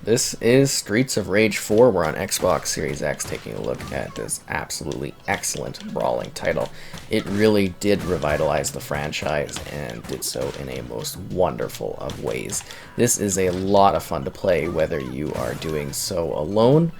This is Streets of Rage 4. We're on Xbox Series X taking a look at this absolutely excellent brawling title. It really did revitalize the franchise and did so in a most wonderful of ways. This is a lot of fun to play, whether you are doing so alone,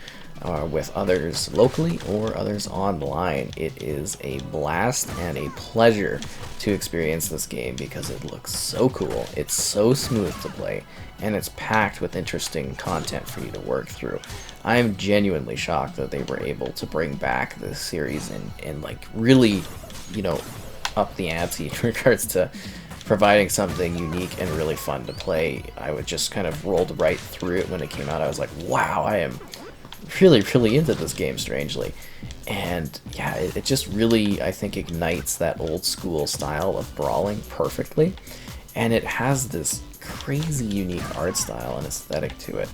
with others locally, or others online. It is a blast and a pleasure to experience this game because it looks so cool, it's so smooth to play, and it's packed with interesting content for you to work through. I am genuinely shocked that they were able to bring back this series and like really, up the ante in regards to providing something unique and really fun to play. I would just kind of rolled right through it when it came out. I was like, wow, I am really into this game, strangely. And yeah, it just really, I think, ignites that old school style of brawling perfectly, and it has this crazy unique art style and aesthetic to it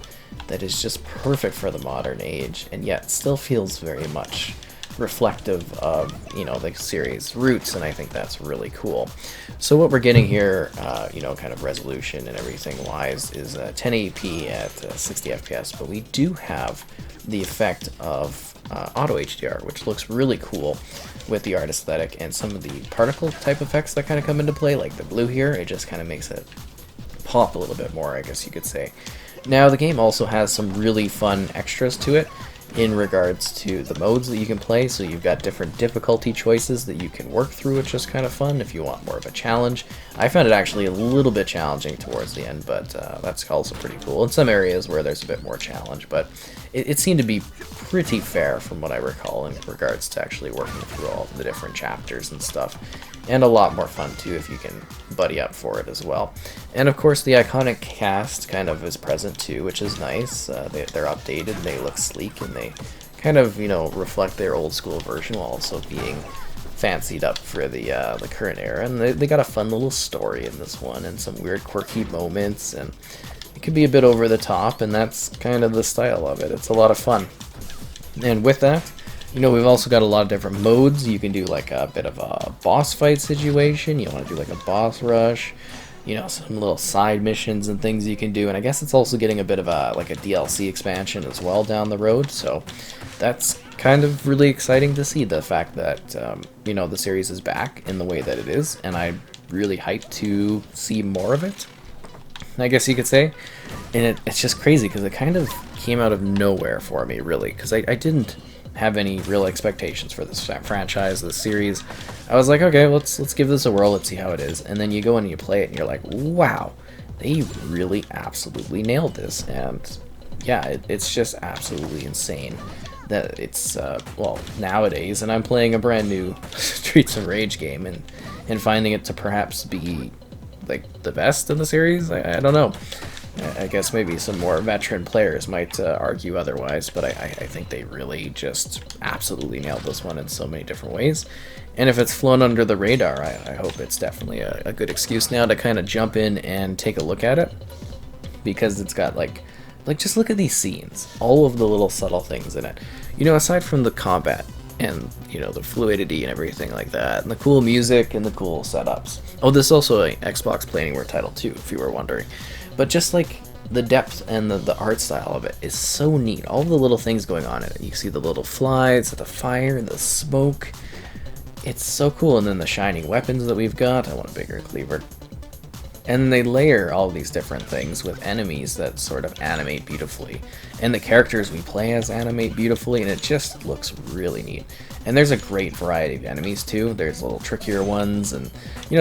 that is just perfect for the modern age, and yet still feels very much reflective of the series roots, and I think that's really cool. So what we're getting here, kind of resolution and everything wise, is 1080p at 60 FPS, but we do have the effect of auto HDR, which looks really cool with the art aesthetic and some of the particle type effects that kind of come into play, like the blue here. It just kind of makes it pop a little bit more, I guess you could say. Now the game also has some really fun extras to it in regards to the modes that you can play. So you've got different difficulty choices that you can work through, which is kind of fun if you want more of a challenge. I found it actually a little bit challenging towards the end, but that's also pretty cool. In some areas where there's a bit more challenge, but it seemed to be pretty fair from what I recall in regards to actually working through all the different chapters and stuff. And a lot more fun too if you can buddy up for it as well. And of course the iconic cast kind of is present too, which is nice. They're updated, they look sleek, and they kind of reflect their old school version while also being fancied up for the current era. And they got a fun little story in this one and some weird quirky moments, and it can be a bit over the top, and that's kind of the style of it. It's a lot of fun. And with that, we've also got a lot of different modes. You can do like a bit of a boss fight situation. You want to do like a boss rush, some little side missions and things you can do. And I guess it's also getting a bit of a DLC expansion as well down the road. So that's kind of really exciting to see, the fact that the series is back in the way that it is, and I'm really hyped to see more of it, I guess you could say. And it's just crazy because it kind of came out of nowhere for me, really, because I didn't have any real expectations for this franchise, this series. I was like, okay, let's give this a whirl, let's see how it is. And then you go and you play it and you're like, wow, they really absolutely nailed this. And yeah, it's just absolutely insane that it's nowadays, and I'm playing a brand new Streets of Rage game and finding it to perhaps be like the best in the series. I don't know. I guess maybe some more veteran players might argue otherwise, but I think they really just absolutely nailed this one in so many different ways. And if it's flown under the radar, I hope it's definitely a good excuse now to kind of jump in and take a look at it, because it's got like just look at these scenes, all of the little subtle things in it. Aside from the combat and the fluidity and everything like that, and the cool music and the cool setups. Oh, this is also a Xbox Play Anywhere title too, if you were wondering. But just like the depth and the art style of it is so neat. All the little things going on in it. You see the little flies, the fire, the smoke. It's so cool. And then the shining weapons that we've got. I want a bigger cleaver. And they layer all these different things with enemies that sort of animate beautifully. And the characters we play as animate beautifully, and it just looks really neat. And there's a great variety of enemies too. There's little trickier ones and,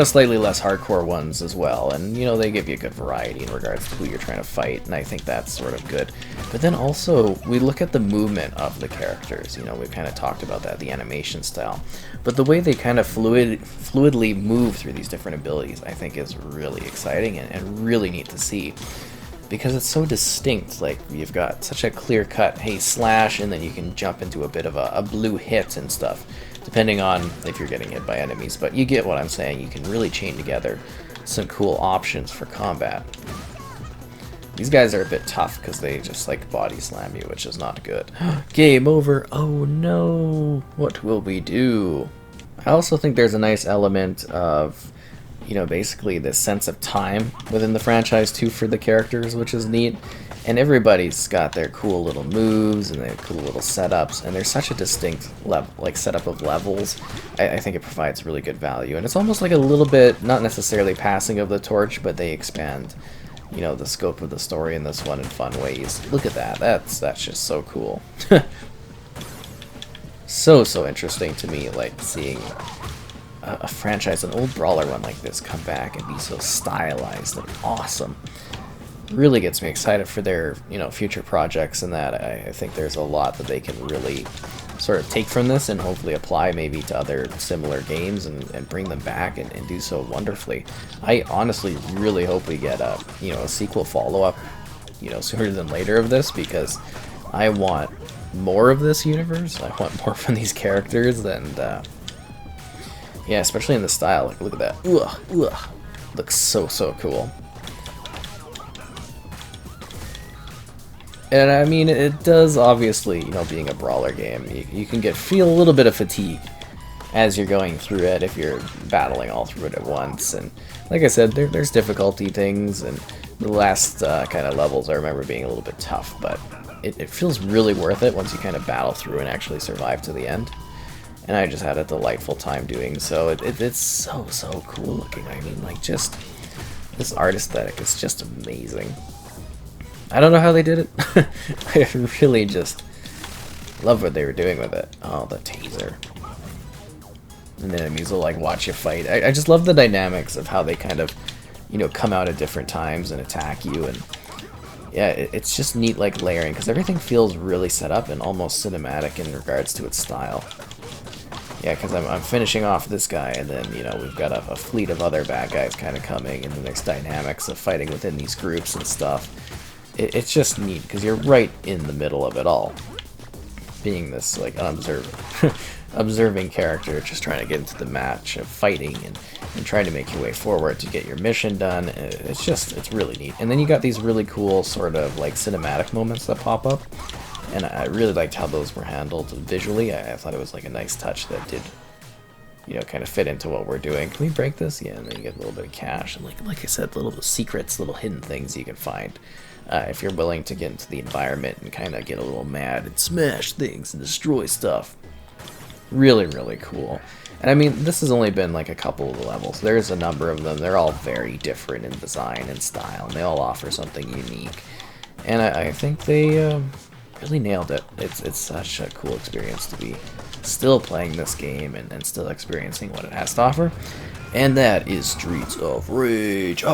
slightly less hardcore ones as well. And, they give you a good variety in regards to who you're trying to fight, and I think that's sort of good. But then also, we look at the movement of the characters. We've kind of talked about that, the animation style. But the way they kind of fluidly move through these different abilities, I think is really exciting and really neat to see. Because it's so distinct, like you've got such a clear cut, hey, slash, and then you can jump into a bit of a blue hit and stuff, depending on if you're getting hit by enemies. But you get what I'm saying, you can really chain together some cool options for combat. These guys are a bit tough because they just like body slam you, which is not good. Game over, oh no, what will we do? I also think there's a nice element of basically this sense of time within the franchise too for the characters, which is neat. And everybody's got their cool little moves and their cool little setups, and there's such a distinct level, like setup of levels. I think it provides really good value, and it's almost like a little bit, not necessarily passing of the torch, but they expand, you know, the scope of the story in this one in fun ways. Look at that. That's just so cool. So interesting to me, like seeing a franchise, an old brawler one like this, come back and be so stylized and awesome. Really gets me excited for their, you know, future projects, and that I think there's a lot that they can really sort of take from this and hopefully apply maybe to other similar games and bring them back and do so wonderfully. I honestly really hope we get a, you know, a sequel follow-up, you know, sooner than later of this, because I want more of this universe. I want more from these characters, and yeah, especially in the style. Like, look at that. Ugh. Looks so cool. And I mean, it does obviously, you know, being a brawler game, you can feel a little bit of fatigue as you're going through it if you're battling all through it at once. And like I said, there's difficulty things, and the last kind of levels I remember being a little bit tough, but it feels really worth it once you kind of battle through and actually survive to the end. And I just had a delightful time doing so. It's so cool looking. I mean, like, just this art aesthetic is just amazing. I don't know how they did it. I really just love what they were doing with it. Oh, the taser. And then enemies will, like, watch you fight. I just love the dynamics of how they kind of, you know, come out at different times and attack you. And yeah, it's just neat, like, layering, because everything feels really set up and almost cinematic in regards to its style. Yeah, because I'm finishing off this guy, and then, you know, we've got a fleet of other bad guys kind of coming, and then there's dynamics of fighting within these groups and stuff. It's just neat, because you're right in the middle of it all. Being this, like, observing character, just trying to get into the match of fighting and trying to make your way forward to get your mission done. It's really neat. And then you got these really cool sort of, like, cinematic moments that pop up. And I really liked how those were handled visually. I thought it was, like, a nice touch that did, you know, kind of fit into what we're doing. Can we break this? Yeah, and then you get a little bit of cash. And like I said, little secrets, little hidden things you can find. If you're willing to get into the environment and kind of get a little mad and smash things and destroy stuff. Really cool. And I mean, this has only been like a couple of levels. There's a number of them. They're all very different in design and style, and they all offer something unique. And I think they really nailed it. It's such a cool experience to be still playing this game and still experiencing what it has to offer. And that is Streets of Rage.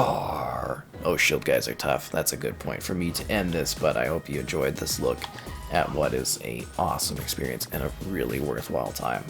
Oh, shield guys are tough. That's a good point for me to end this, but I hope you enjoyed this look at what is an awesome experience and a really worthwhile time.